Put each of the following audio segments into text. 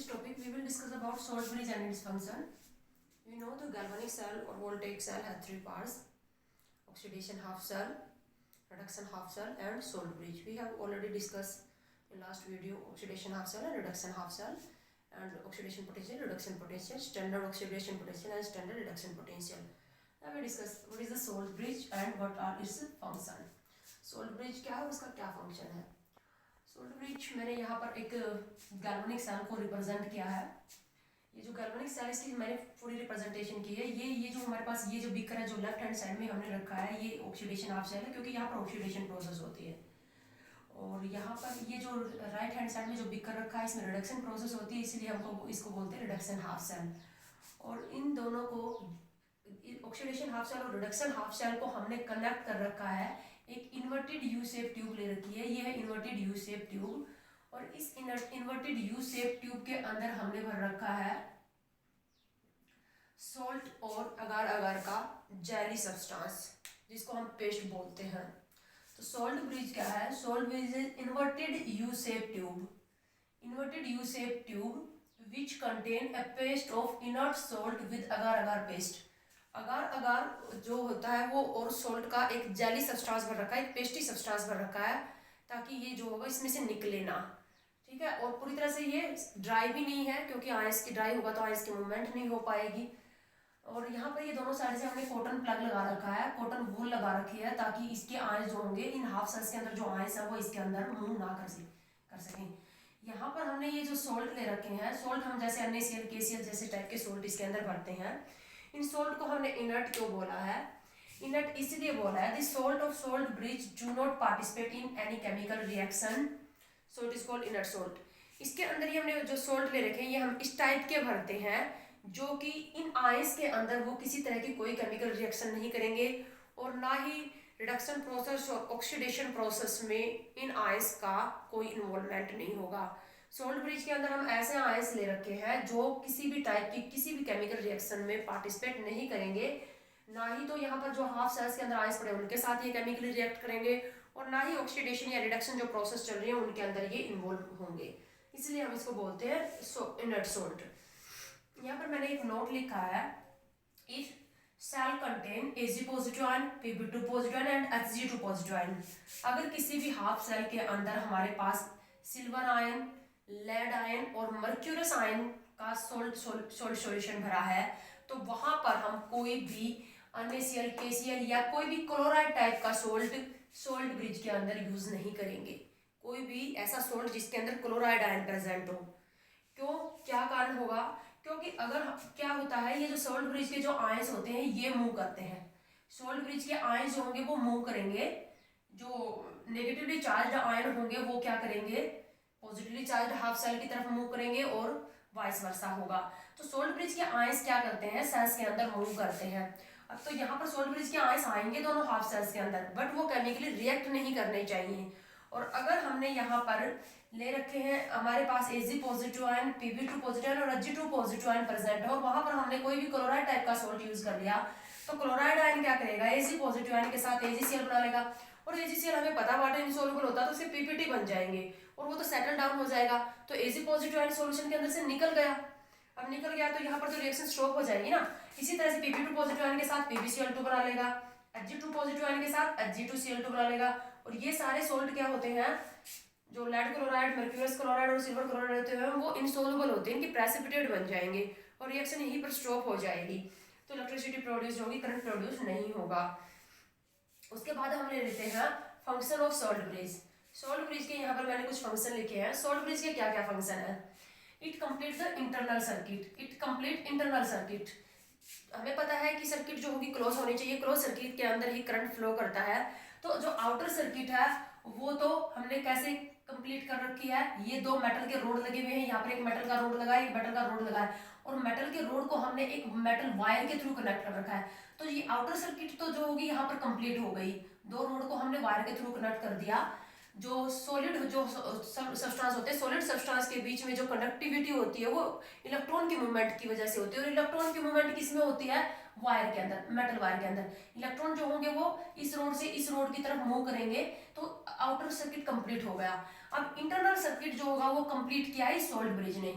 this topic, we will discuss about salt bridge and its function. We know the galvanic cell or voltaic cell has three parts: oxidation half cell, reduction half cell, and salt bridge. We have already discussed in last video oxidation half cell and reduction half cell, and oxidation potential, reduction potential, standard oxidation potential, and standard reduction potential. Now we discuss what is the salt bridge and what are its function. Salt bridge क्या है, उसका क्या function है. Salt bridge मैंने यहाँ पर एक galvanic cell को रिप्रेजेंट किया है. ये जो गैल्वेनिक सेल इसकी मैंने पूरी रिप्रेजेंटेशन की है. ये जो हमारे पास ये जो बीकर है जो लेफ्ट हैंड साइड में हमने रखा है, ये ऑक्सीडेशन हाफ सेल है क्योंकि यहाँ पर ऑक्सीडेशन प्रोसेस होती है. और यहाँ पर ये जो राइट हैंड साइड में जो बीकर रखा है इसमें रिडक्शन प्रोसेस होती है, इसलिए हमको इसको बोलते हैं रिडक्शन हाफ सेल. और इन दोनों को ऑक्सीडेशन हाफ सेल और रिडक्शन हाफ सेल को हमने कनेक्ट कर रखा है. एक इन्वर्टेड यू शेप ट्यूब ले रखी है, ये है इन्वर्टेड यू शेप ट्यूब. और इस इन्वर्टेड यू शेप ट्यूब के अंदर हमने भर रखा है सॉल्ट और अगार अगार का जेली सब्सटेंस, जिसको हम पेस्ट बोलते हैं. तो सॉल्ट ब्रिज क्या है? Salt bridge is inverted U shape tube. Inverted U shape tube which contain a paste of inert salt with agar agar paste. Agar agar जो होता है वो और सॉल्ट का एक जेली सब्सटेंस भर रखा है, एक पेस्टी सब्सटेंस भर रखा है, ताकि ये जो होगा इसमें से निकले ना. ठीक है. और पूरी तरह से ये ड्राई भी नहीं है, क्योंकि आइस की ड्राई होगा तो आइस की मूवमेंट नहीं हो पाएगी. और यहाँ पर ये दोनों साइड से हमने कॉटन प्लग लगा रखा है, कॉटन वूल लगा रखी है, ताकि इसके आइस जो होंगे इन हाफ सेल्स के अंदर जो आइस है वो इसके अंदर मूव ना कर सकें. यहाँ पर हमने ये जो सॉल्ट ले रखे हैं, सॉल्ट हम जैसे NaCl KCl जैसे टाइप के सॉल्ट इसके अंदर भरते हैं. इन सॉल्ट को हमने इनर्ट क्यों बोला है? इनर्ट इसलिए बोला है the salt of salt bridge do not participate in any chemical reaction, so it is called inert salt. इसके अंदर ही हमने जो सॉल्ट ले रखे हैं ये हम इस टाइप के भरते हैं जो कि इन आइस के अंदर वो किसी तरह की कोई केमिकल रिएक्शन नहीं करेंगे, और ना ही रिडक्शन प्रोसेस और ऑक्सीडेशन प्रोसेस में इन आइस का कोई इन्वॉल्वमेंट नहीं होगा. सॉल्ट ब्रिज के अंदर हम ऐसे आयंस ले रखे हैं जो किसी भी टाइप की किसी भी केमिकल रिएक्शन में पार्टिसिपेट नहीं करेंगे, ना ही तो यहाँ पर जो हाफ सेल्स के अंदर आयंस पड़े उनके साथ ये केमिकली रिएक्ट करेंगे, और ना ही ऑक्सीडेशन या रिडक्शन जो प्रोसेस चल रही है उनके अंदर ये इन्वॉल्व होंगे. इसलिए हम इसको बोलते हैं इनर्ट सॉल्ट. यहाँ पर मैंने एक नोट लिखा है, if cell contain Ag positive ion, Pb2 positive ion and Hg2 positive ion. अगर किसी भी हाफ सेल के अंदर हमारे पास सिल्वर आयन, लेड आयन और मर्क्यूरस आयन का सॉल्ट सॉल्यूशन भरा है, तो वहां पर हम कोई भी NaCl KCl या कोई भी क्लोराइड टाइप का सॉल्ट ब्रिज के अंदर यूज नहीं करेंगे. कोई भी ऐसा सॉल्ट जिसके अंदर क्लोराइड आयन प्रेजेंट हो. क्यों? क्या कारण होगा? क्योंकि अगर क्या होता है, ये जो सॉल्ट ब्रिज के जो आयंस होते हैं ये मूव करते हैं. सॉल्ट ब्रिज के आयंस जो होंगे वो मूव करेंगे, जो नेगेटिवली चार्ज्ड आयन होंगे वो क्या करेंगे, पॉजिटिवली चार्ज्ड हाफ सेल की तरफ मूव करेंगे, और वाइस वर्सा होगा. तो सॉल्ट ब्रिज के आयंस क्या करते हैं, सेल्स के अंदर मूव करते हैं. अब तो यहाँ पर सॉल्ट ब्रिज के आयंस आएंगे दोनों हाफ सेल्स के अंदर, बट वो केमिकली रिएक्ट नहीं करने चाहिए. और अगर हमने यहाँ पर ले रखे हैं हमारे पास Ag positive ion, Pb2 positive ion और Hg2 पॉजिटिव आयन प्रेजेंट है, और वहां पर हमने कोई भी क्लोराइड टाइप का सॉल्ट यूज कर लिया, तो क्लोराइड आयन क्या करेगा, Ag पॉजिटिव आयन के साथ AgCl बना लेगा, और AgCl हमें पता वाटर इनसॉल्युबल होता है तो उसके PPT बन जाएंगे, और वो तो सेटल डाउन हो जाएगा. तो Ag पॉजिटिव आयन सॉल्यूशन के अंदर से निकल गया. अब निकल गया तो यहाँ पर तो रिएक्शन स्टॉप हो जाएगी ना. इसी तरह से Pb2 पॉजिटिव आयन के साथ PbCl2 बना लेगा, Hg2 पॉजिटिव आयन के साथ Hg2Cl2 बना लेगा. और ये सारे सॉल्ट क्या होते हैं, जो लेड क्लोराइड, मर्क्यूरस क्लोराइड और सिल्वर क्लोराइड होते हैं वो इनसॉल्युबल होते हैं, इनके प्रेसिपिटेट बन जाएंगे, और रिएक्शन यहीं पर स्टॉप हो जाएगी. तो इलेक्ट्रिसिटी प्रोड्यूस होगी, करंट प्रोड्यूस नहीं होगा. उसके बाद हम ले लेते हैं function of salt bridge. Salt bridge के यहाँ पर मैंने कुछ फंक्शन लिखे हैं. सॉल्ट ब्रिज के क्या क्या फंक्शन है? It complete the internal circuit. It complete internal circuit. हमें पता है कि सर्किट जो होगी क्लोज होनी चाहिए, क्लोज सर्किट के अंदर ही करंट फ्लो करता है. तो जो आउटर सर्किट है वो तो हमने कैसे कंप्लीट कर रखी है, ये दो मेटल के रोड लगे हुए हैं, यहाँ पर एक मेटल का रोड लगा है, एक मेटल का रोड लगा है, और मेटल के रोड को हमने एक मेटल वायर के थ्रू कनेक्ट कर रखा है. तो ये आउटर सर्किट तो जो होगी यहाँ पर कंप्लीट हो गई. दो रोड को हमने वायर के थ्रू कनेक्ट कर दिया. जो सॉलिड जो सब्सटेंस होते हैं, सॉलिड सब्सटेंस के बीच में जो कंडक्टिविटी होती है वो इलेक्ट्रॉन की मूवमेंट की वजह से होती है, और इलेक्ट्रॉन की मूवमेंट किस में होती है, वायर के अंदर, मेटल वायर के अंदर. इलेक्ट्रॉन जो होंगे वो इस रोड से इस रोड की तरफ मूव करेंगे, तो आउटर सर्किट कंप्लीट हो गया. अब इंटरनल सर्किट जो होगा वो कंप्लीट किया है सॉल्ट ब्रिज ने.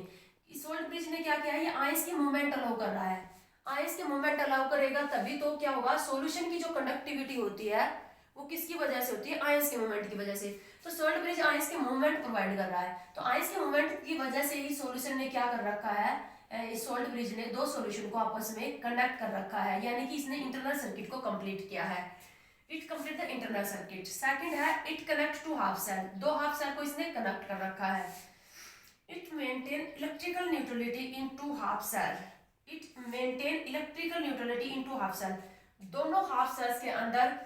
सोल्ट ब्रिज ने क्या किया है, ये आयंस की मूवमेंट अलाउ कर रहा है। आयंस की मूवमेंट अलाउ करेगा तभी तो क्या होगा, सॉल्यूशन की जो कंडक्टिविटी होती है वो किसकी वजह से होती है, आयंस की मूवमेंट की वजह से। तो सोल्ट ब्रिज आयंस की मूवमेंट प्रोवाइड कर रहा है, तो आयंस की मूवमेंट की वजह से ही सॉल्यूशन ने क्या कर रखा है, इस सोल्ट ब्रिज ने दो सॉल्यूशन को आपस में कंडक्ट कर रखा है, यानी कि इसने इंटरनल सर्किट को कंप्लीट किया है। It complete the internal circuit. Second है it connect to half cell, दो हाफ सेल को इसने कनेक्ट कर रखा है। It maintain electrical neutrality in two half cell, it maintain electrical neutrality in two half cell, दोनों हाफ सेल्स के अंदर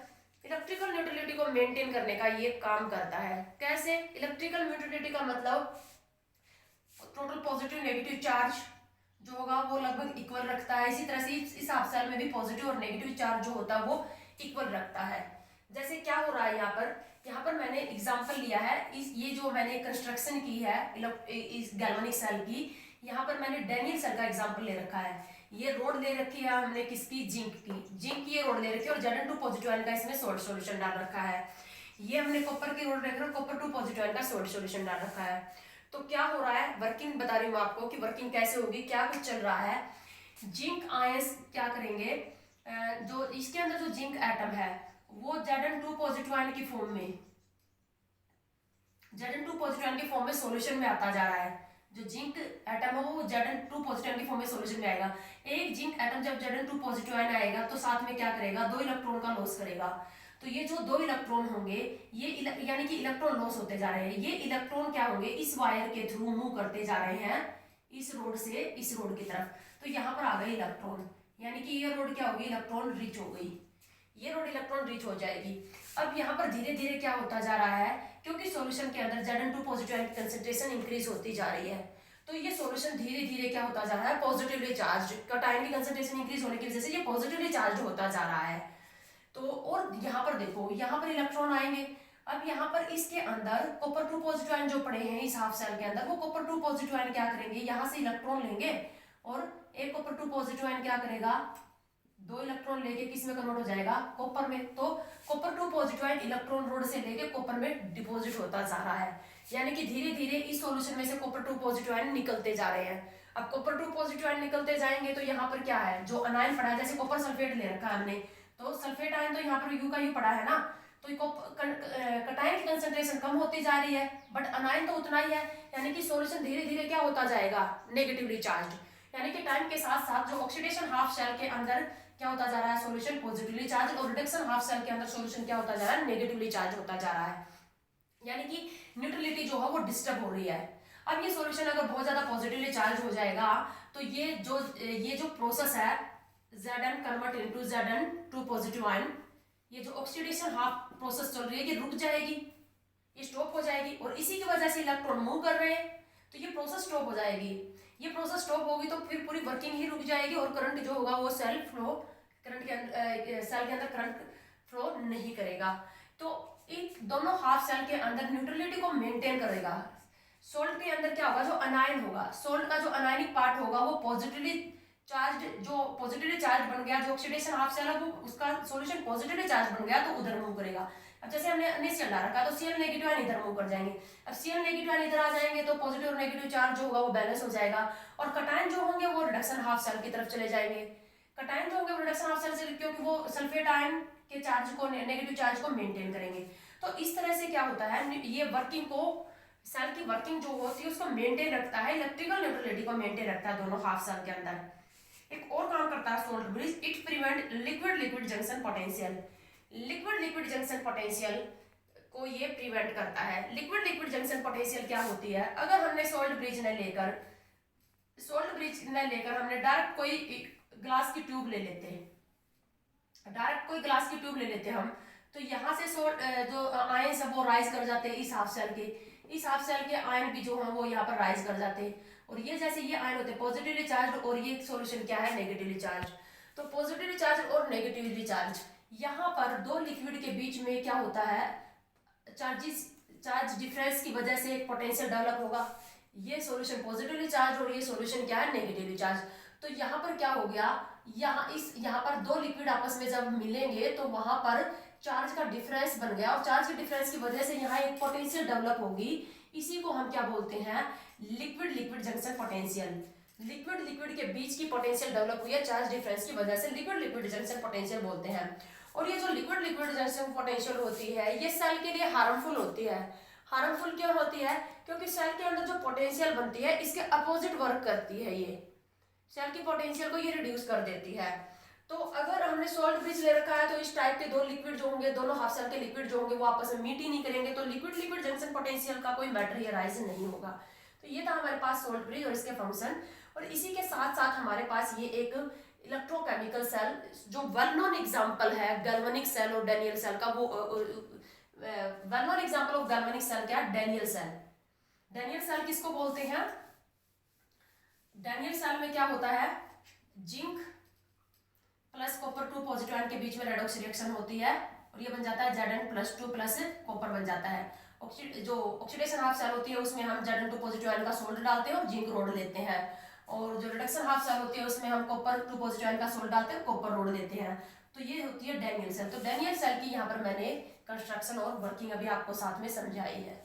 इलेक्ट्रिकल न्यूट्रलिटी को मेंटेन करने का ये काम करता है। कैसे? इलेक्ट्रिकल न्यूट्रलिटी का मतलब टोटल पॉजिटिव नेगेटिव चार्ज जो होगा वो लगभग इक्वल रखता है। इसी तरह से इस हाफ सेल में भी पॉजिटिव और नेगेटिव चार्ज जो होता है वो इक्वल रखता है। जैसे क्या हो रहा है यहाँ पर मैंने एग्जांपल लिया है, इस ये जो मैंने कंस्ट्रक्शन की है इस गैल्वेनिक सेल की, यहाँ पर मैंने डैनियल सेल का एग्जांपल ले रखा है। ये रोड ले रखी है हमने किसकी, जिंक की ये रोड ले रखी है और Zn2 पॉजिटिव आयन का इसमें सोल्ट सॉल्यूशन डाल रखा है। ये हमने कॉपर की रोड लेकर कॉपर 2 पॉजिटिव आयन का सोल्ट सॉल्यूशन डाल रखा है। तो क्या हो रहा है, वर्किंग बता रही हूँ आपको कि वर्किंग कैसे होगी, क्या कुछ चल रहा है। जिंक आयंस क्या करेंगे, जो इसके अंदर जो जिंक एटम है वो Zn2 पॉजिटिव आयन की फॉर्म में Zn2 पॉजिटिव आयन की फॉर्म में सॉल्यूशन में आता जा रहा है। जो जिंक एटम है वो Zn2 पॉजिटिव आयन की फॉर्म में सॉल्यूशन में आएगा। एक जिंक एटम जब Zn2 पॉजिटिव आयन आएगा तो साथ में क्या करेगा, दो इलेक्ट्रॉन का लॉस करेगा। तो ये जो दो इलेक्ट्रॉन होंगे ये यानी कि इलेक्ट्रॉन लॉस होते जा रहे हैं। ये इलेक्ट्रॉन क्या होंगे, इस वायर के थ्रू मूव करते जा रहे हैं इस रोड से इस रोड की तरफ। तो यहाँ पर आ गए इलेक्ट्रॉन, यानी कि ये रोड क्या होगी, इलेक्ट्रॉन रिच हो गई, ये रोड इलेक्ट्रॉन रिच हो जाएगी। अब यहाँ पर धीरे धीरे क्या होता जा रहा है, क्योंकि सॉल्यूशन के अंदर Zn2 पॉजिटिव आयन की कंसंट्रेशन इंक्रीज होती जा रही है, तो ये सॉल्यूशन धीरे धीरे क्या होता जा रहा है, पॉजिटिवली चार्ज, आयन की कंसंट्रेशन इंक्रीज होने की वजह से ये पॉजिटिवली चार्ज होता जा रहा है। तो और यहाँ पर देखो, यहाँ पर इलेक्ट्रॉन आएंगे। अब यहाँ पर इसके अंदर कॉपर 2 पॉजिटिव आयन जो पड़े हैं इस हाफ सेल के अंदर, वो कॉपर 2 पॉजिटिव आयन क्या करेंगे, यहाँ से इलेक्ट्रॉन लेंगे और एक कॉपर 2 पॉजिटिव आयन क्या करेगा, दो इलेक्ट्रॉन लेके किस में कन्वर्ट हो जाएगा, कॉपर में। तो copper 2 positive ion electron road से लेके कॉपर में डिपॉजिट होता जा रहा है, यानी कि धीरे धीरे इस सॉल्यूशन में से कॉपर 2 पॉजिटिव आयन निकलते जा रहे हैं। अब कॉपर 2 पॉजिटिव आयन निकलते जाएंगे तो यहाँ पर क्या है, जो अनायन पड़ा है, जैसे कॉपर सल्फेट ले रखा है हमने, तो सल्फेट आयन तो यहाँ पर यू का यू पड़ा है ना, तो कटायन की कंसंट्रेशन कम होती जा रही है, बट अनायन तो उतना ही है, यानी कि सॉल्यूशन धीरे धीरे क्या होता जाएगा, नेगेटिवली चार्ज। यानी कि टाइम के साथ साथ जो ऑक्सीडेशन हाफ शेल के अंदर क्या होता जा रहा है, सॉल्यूशन पॉजिटिवली चार्ज, और रिडक्शन हाफ शेल के अंदर सॉल्यूशन क्या होता जा रहा है, नेगेटिवली चार्ज होता जा रहा है, यानी कि न्यूट्रलिटी जो है वो डिस्टर्ब हो रही है। अब ये सॉल्यूशन अगर बहुत ज्यादा पॉजिटिवली चार्ज हो जाएगा तो ये जो प्रोसेस है Zn convert into Zn2 positive ion, ये जो ऑक्सीडेशन हाफ प्रोसेस चल रही है ये रुक जाएगी, ये स्टॉप हो जाएगी, और इसी की वजह से इलेक्ट्रॉन मूव कर रहे हैं तो ये प्रोसेस स्टॉप हो जाएगी। ये प्रोसेस स्टॉप होगी तो फिर पूरी वर्किंग ही रुक जाएगी और करंट जो होगा वो सेल के अंदर करंट फ्लो नहीं करेगा। तो इन दोनों हाफ सेल के अंदर न्यूट्रलिटी को मेंटेन करेगा। सोल्ट के अंदर क्या होगा, जो अनायन होगा, सोल्ट का जो अनायनिक पार्ट होगा वो पॉजिटिवली चार्ज, जो पॉजिटिवली चार्ज बन गया, जो ऑक्सीडेशन हाफ सेल है वो उसका सॉल्यूशन पॉजिटिवली चार्ज बन गया तो उधर मूव करेगा। अब जैसे हमने NaCl डाल रखा तो Cl नेगेटिव आयन इधर मूव कर जाएंगे। अब Cl नेगेटिव आयन इधर आ जाएंगे तो पॉजिटिव और नेगेटिव चार्ज जो होगा वो बैलेंस हो जाएगा, और कटायन जो होंगे वो रिडक्शन हाफ सेल की तरफ चले जाएंगे। कटायन जो होंगे वो रिडक्शन हाफ सेल से, क्योंकि वो सल्फेट आयन के चार्ज को, नेगेटिव चार्ज को मेंटेन करेंगे। तो इस तरह से क्या होता है, ये वर्किंग को, सेल की वर्किंग जो होती है उसको मेंटेन रखता है, इलेक्ट्रिकल न्यूट्रलिटी को मेंटेन रखता है दोनों हाफ सेल के अंदर। एक और काम करता है salt bridge, it prevent liquid junction potential, liquid junction potential को ये प्रिवेंट करता है। लिक्विड जंक्शन पोटेंशियल क्या होती है, अगर हमने सोल्ट ब्रिज ने लेकर हमने डायरेक्ट कोई ग्लास की ट्यूब ले लेते हैं, हम, तो यहाँ से जो आयंस है वो राइज कर जाते हैं इस हाफ सेल के आयन भी जो है वो यहाँ पर राइज कर जाते हैं, और ये जैसे ये आयन होते हैं पॉजिटिवली चार्ज, और ये सॉल्यूशन क्या है, नेगेटिवली चार्ज। तो पॉजिटिवली चार्ज और नेगेटिवली चार्ज, यहाँ पर दो लिक्विड के बीच में क्या होता है, चार्ज डिफरेंस की वजह से एक पोटेंशियल डेवलप होगा। ये सॉल्यूशन पॉजिटिवली चार्ज और ये सॉल्यूशन क्या है, नेगेटिवली चार्ज। तो यहाँ पर क्या हो गया, यहाँ पर दो लिक्विड आपस में जब मिलेंगे तो वहां पर चार्ज का डिफरेंस बन गया, और चार्ज के डिफरेंस की वजह से यहाँ एक पोटेंशियल डेवलप होगी। इसी को हम क्या बोलते हैं, liquid liquid junction potential, liquid liquid के बीच की पोटेंशियल डेवलप हुई है चार्ज डिफरेंस की वजह से, लिक्विड लिक्विड जंक्शन पोटेंशियल बोलते हैं। और ये जो लिक्विड लिक्विड जंक्शन पोटेंशियल होती है ये सेल के लिए हार्मफुल होती है। हार्मफुल क्यों होती है? क्योंकि सेल के अंदर जो पोटेंशियल बनती है इसके अपोजिट वर्क करती है, ये सेल की पोटेंशियल को ये रिड्यूस कर देती है। तो अगर हमने सॉल्ट ब्रिज ले रखा है तो इस टाइप के दो लिक्विड जो होंगे, दोनों हाफ सेल के लिक्विड जो होंगे वो आपस में मीट ही नहीं करेंगे, तो लिक्विड लिक्विड जंक्शन पोटेंशियल का कोई मैटर ही राइज नहीं होगा। तो ये था हमारे पास सॉल्ट ब्रिज और इसके फंक्शन। और इसी के साथ साथ हमारे पास ये एक इलेक्ट्रोकेमिकल सेल जो वेल नोन एग्जांपल है गैल्वेनिक सेल और डैनियल सेल का, वो well known example of galvanic cell क्या है? Daniel cell. डैनियल सेल किसको बोलते हैं? डैनियल सेल में क्या होता है? Zinc plus copper 2 positive ion के बीच में रेडॉक्स रिएक्शन होती है और ये बन जाता है Zn+2 प्लस कॉपर बन जाता है। जो ऑक्सीडेशन हाफ सेल होती है उसमें हम Zn2 पॉजिटिव आयन का सोल्ट डालते हैं और जिंक रोड लेते हैं, और जो रिडक्शन हाफ सेल होती है उसमें हम कॉपर 2 पॉजिटिव आयन का सोल्ट डालते हैं, कॉपर रोड लेते हैं। तो ये होती है डैनियल सेल। तो डैनियल सेल की यहाँ पर मैंने कंस्ट्रक्शन और वर्किंग अभी आपको साथ में समझाई है।